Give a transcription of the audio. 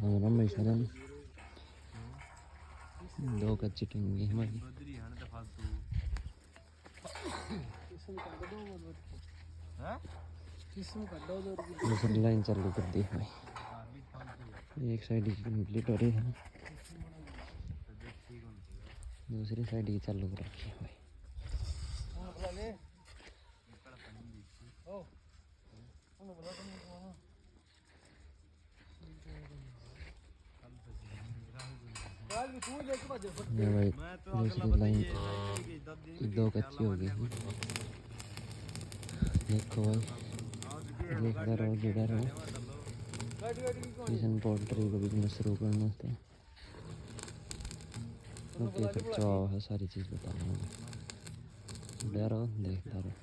हाँ ना मैं इशारा दो कच्ची टंगी हमारी दूसरी लाइन चालू कर दी भाई। एक साइड की कंप्लीट हो रही है, दूसरी साइड की चालू कर रखी है भाई। भाई दूसरी लाइन दो कच्ची हो गई। देखो भाई, देखता रहो, जुड़ा रहो। किशन पोल्ट्री को बिजनेस शुरू करना था, क्या खर्चा है सारी चीज़ बताऊंगा। जुड़ा रहो, देखता रहो।